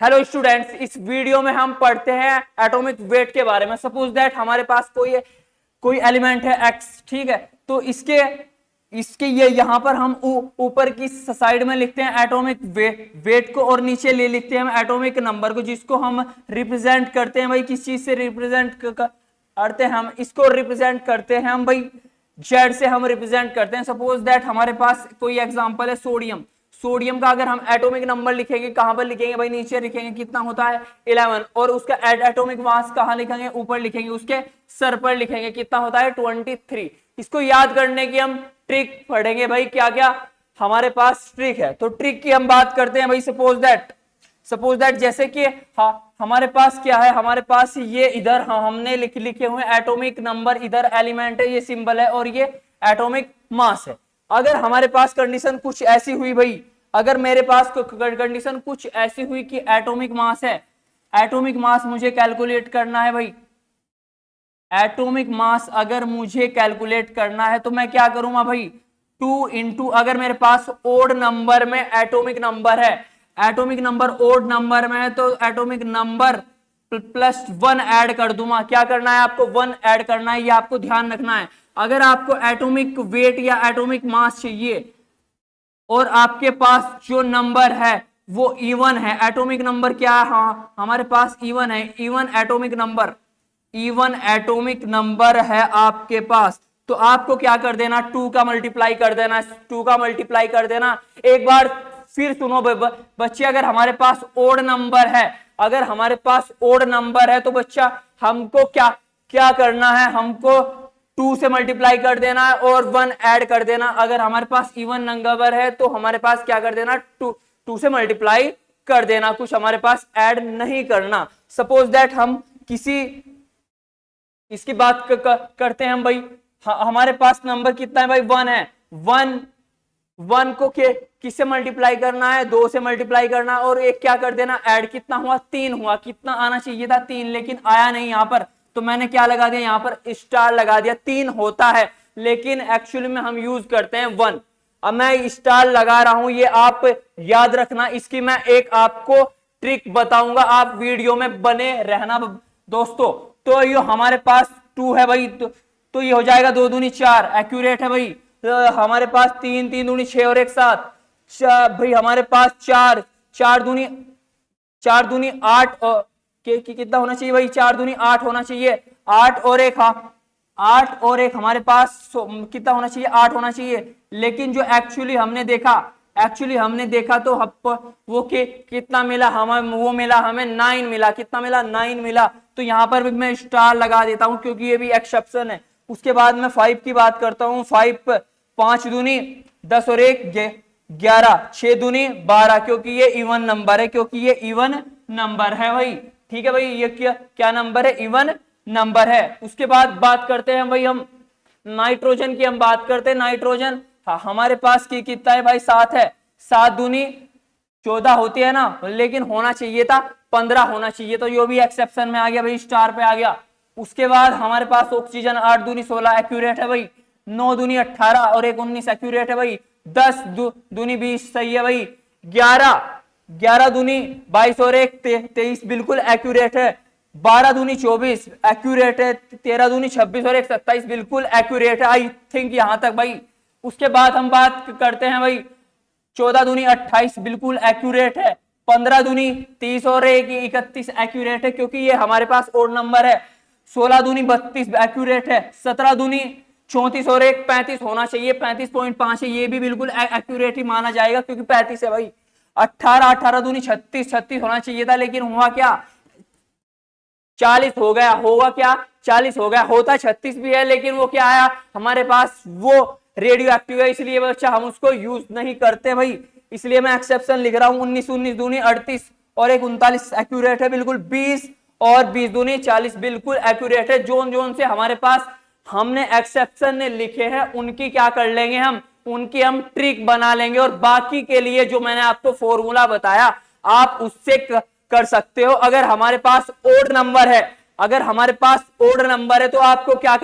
Hello students, इस video में हम पढ़ते हैं एटॉमिक वेट के बारे में। सपोज दैट हमारे पास कोई एलिमेंट है एक्स, ठीक है। तो इसके इसके ये यहां पर हम ऊपर की साइड में लिखते हैं एटॉमिक वेट को, और नीचे ले लिखते हैं हम एटॉमिक नंबर को, जिसको हम रिप्रेजेंट करते हैं भाई किस चीज से रिप्रेजेंट करते हैं हम इसको रिप्रेजेंट करते हैं हम भाई जेड से हम रिप्रेजेंट करते हैं। सपोज दैट हमारे पास कोई एग्जांपल है सोडियम। सोडियम का अगर हम एटॉमिक नंबर लिखेंगे, कहां पर लिखेंगे भाई? नीचे लिखेंगे, कितना होता है 11। और उसका एटॉमिक मास कहां लिखेंगे? ऊपर लिखेंगे, उसके सर पर लिखेंगे, कितना होता है 23। इसको याद करने की हम ट्रिक पढ़ेंगे भाई। क्या क्या हमारे पास ट्रिक है, तो ट्रिक की हम बात करते हैं भाई। सपोज दैट जैसे कि हमारे पास क्या है, हमारे पास ये इधर हमने लिखे हुए एटॉमिक नंबर, इधर एलिमेंट है, ये सिंबल है, और ये एटॉमिक मास है। अगर हमारे पास कंडीशन कुछ ऐसी हुई भाई, अगर मेरे पास कंडीशन कुछ ऐसी हुई कि एटॉमिक मास है, एटॉमिक मास मुझे कैलकुलेट करना है भाई। एटॉमिक मास अगर मुझे कैलकुलेट करना है तो मैं क्या करूंगा भाई? 2 इंटू, अगर मेरे पास ओड नंबर में एटॉमिक नंबर है, एटॉमिक नंबर ओड नंबर में है, तो एटॉमिक नंबर प्लस 1 ऐड कर दूंगा। क्या करना है आपको? 1 ऐड करना है, ये आपको ध्यान रखना है। अगर आपको एटॉमिक वेट या एटॉमिक मास चाहिए और आपके पास जो नंबर है वो इवन है, एटॉमिक नंबर क्या है? हाँ, हमारे पास इवन है, इवन एटॉमिक नंबर है आपके पास, तो आपको क्या कर देना? 2 का मल्टीप्लाई कर देना, 2 का मल्टीप्लाई कर देना। एक बार फिर सुनो बच्चे, अगर हमारे पास ओड नंबर है, अगर हमारे पास ओड नंबर है तो बच्चा हमको क्या करना है? हमको 2 से मल्टीप्लाई कर देना है और 1 ऐड कर देना। अगर हमारे पास इवन नंबर है तो हमारे पास क्या कर देना? 2 से मल्टीप्लाई कर देना, कुछ हमारे पास ऐड नहीं करना। सपोज दैट हम किसी इसकी बात करते हैं हम भाई। हमारे पास नंबर कितना है भाई? 1 है। 1 को किससे मल्टीप्लाई करना है? 2 से मल्टीप्लाई करना, और एक क्या कर देना? ऐड। कितना हुआ? 3 हुआ। कितना आना चाहिए था? 3, लेकिन आया नहीं यहां पर, तो मैंने क्या लगा दिया? यहां पर स्टार लगा दिया। 3 होता है लेकिन एक्चुअली में हम यूज करते हैं 1। अब मैं स्टार लगा रहा हूं, ये आप याद रखना। इसकी मैं एक आपको ट्रिक बताऊंगा, आप वीडियो में बने रहना दोस्तों। तो ये हमारे पास 2 है भाई, तो ये हो जाएगा 2 दूनी 4, एक्यूरेट है भाई। तो हमारे पास 3 3 दूनी 6 और 1 7 भाई। हमारे पास 4 दूनी 8 कितना होना चाहिए भाई? 4 दूनी 8 होना चाहिए। 8 और 1, हाँ 8 और 1 हमारे पास कितना होना चाहिए? 8 होना चाहिए। लेकिन जो एक्चुअली हमने देखा तो वो कितना मिला हमें? वो मिला हमें 9 मिला। कितना मिला? 9 मिला। तो यहां पर भी मैं स्टार लगा देता हूं क्योंकि ये भी एक्सेप्शन है। उसके बाद मैं 5 की बात करता हूं। 5 दूनी 10 और 1 11, 6 दूनी 12, क्योंकि ये इवन नंबर है भाई। ठीक है भाई, ये क्या नंबर है? इवन नंबर है। उसके बाद बात करते हैं भाई हम नाइट्रोजन की। हम बात करते हैं नाइट्रोजन। हाँ, हमारे पास कितना है भाई? 7 है। 7 दूनी 14 होती है ना, लेकिन होना चाहिए था 15 होना चाहिए, तो ये भी एक्सेप्शन में आ गया भाई, स्टार पे आ गया। उसके बाद हमारे पास ऑक्सीजन 8 दूनी 16 एक्यूरेट है भाई। 9 दूनी 18 और 1 19 एक्यूरेट है भाई। 10 दूनी 20 सही है भाई। 11 दूनी 22 और 1 23 बिल्कुल एक्यूरेट है। 12 दूनी 24 एक्यूरेट है। 13 दूनी 26 और 1 27 बिल्कुल एक्यूरेट है। आई थिंक यहां तक भाई। उसके बाद हम बात करते हैं भाई 14 दूनी 28 बिल्कुल एक्यूरेट है। 15 दूनी 30 और 1 31 एक्यूरेट है, क्योंकि ये हमारे पास ओड नंबर है। 16 दूनी 32 एक्यूरेट है। 17 दूनी 34 और 1 35 होना चाहिए, 35.5 है, ये भी बिल्कुल एक्यूरेट ही माना जाएगा क्योंकि 35 है भाई। 18 दूनी 36 होना चाहिए था, लेकिन हुआ क्या? 40 हो गया। होगा क्या? 40 हो गया। होता 36 भी है, लेकिन वो क्या आया हमारे पास? वो रेडियो एक्टिव है, इसलिए बच्चा हम उसको यूज नहीं करते भाई, इसलिए मैं एक्सेप्शन लिख रहा हूं। 19 दूनी 38 और 1 39 एक्यूरेट है बिल्कुल। 20 और 20 दूनी 40 बिल्कुल एक्यूरेट है। जोन से हमारे पास हमने एक्सेप्शन ने लिखे हैं, उनकी क्या कर लेंगे हम? उनकी हम ट्रिक बना लेंगे, और बाकी के लिए जो मैंने आपको फॉर्मूला बताया आप उससे कर सकते हो। अगर हमारे पास ओड नंबर है, तो आपको क्या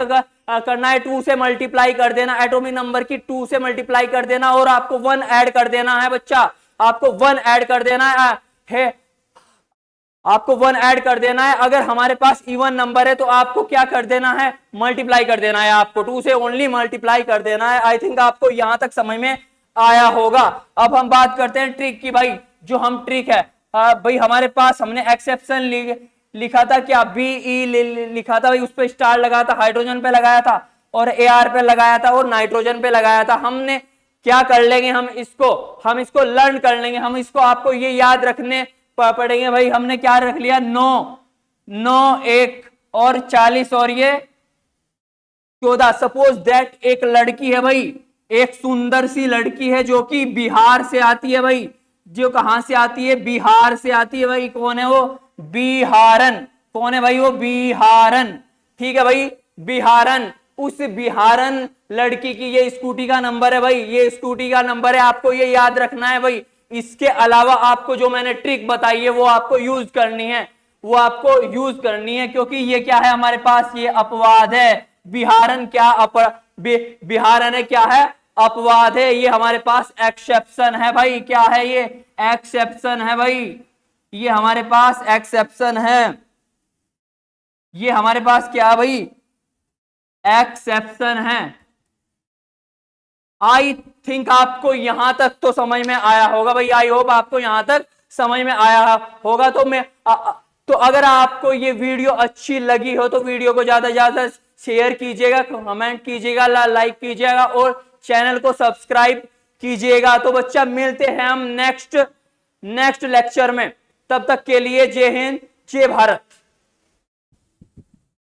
करना है? 2 से मल्टीप्लाई कर देना, एटॉमिक नंबर की 2 से मल्टीप्लाई कर देना, और आपको 1 ऐड कर देना है बच्चा। आपको 1 ऐड कर देना है। आपको 1 ऐड कर देना है। अगर हमारे पास इवन नंबर है तो आपको क्या कर देना है, मल्टीप्लाई कर देना है, आपको 2 से ओनली मल्टीप्लाई कर देना है। आई थिंक आपको यहां तक समझ में आया होगा। अब हम बात करते हैं ट्रिक की। भाई जो हम ट्रिक है, भाई हमारे पास हमने एक्सेप्शन लिखा था, क्या BE लिखा था भाई, उस पर स्टार लगाया था, हाइड्रोजन पे लगाया था और AR पे लगाया था और नाइट्रोजन पे लगाया था। हमने क्या कर लेंगे, हम इसको लर्न कर लेंगे, हम इसको आपको ये याद रखने पड़ेंगे। भाई हमने क्या रख लिया, 9 1 और 40 और ये 14। सपोज दैट एक लड़की है भाई, एक सुंदर सी लड़की है जो कि बिहार से आती है भाई, जो कहां से आती है, बिहार से आती है भाई। कौन है वो, बिहारन। कौन है भाई वो, बिहारन। ठीक है भाई, बिहारन। उस बिहारन लड़की की ये स्कूटी का नंबर है भाई, ये स्कूटी का नंबर है, आपको ये याद रखना है भाई। इसके अलावा आपको जो मैंने ट्रिक बताई है वो आपको यूज करनी है, वो आपको यूज करनी है, क्योंकि ये क्या है हमारे पास, ये अपवाद है। बिहारन क्या बिहारन है, क्या है, अपवाद है। ये हमारे पास एक्सेप्शन है भाई, क्या है ये, एक्सेप्शन है भाई, ये हमारे पास एक्सेप्शन है। ये हमारे पास क्या है भाई, एक्सेप्शन है। आई थिंक आपको यहां तक तो समझ में आया होगा भाई, आई होप आपको यहां तक समझ में आया होगा। तो अगर आपको ये वीडियो अच्छी लगी हो तो वीडियो को ज्यादा से ज्यादा शेयर कीजिएगा, कमेंट कीजिएगा, लाइक कीजिएगा और चैनल को सब्सक्राइब कीजिएगा। तो बच्चा मिलते हैं हम नेक्स्ट लेक्चर में, तब तक के लिए जय हिंद जय भारत।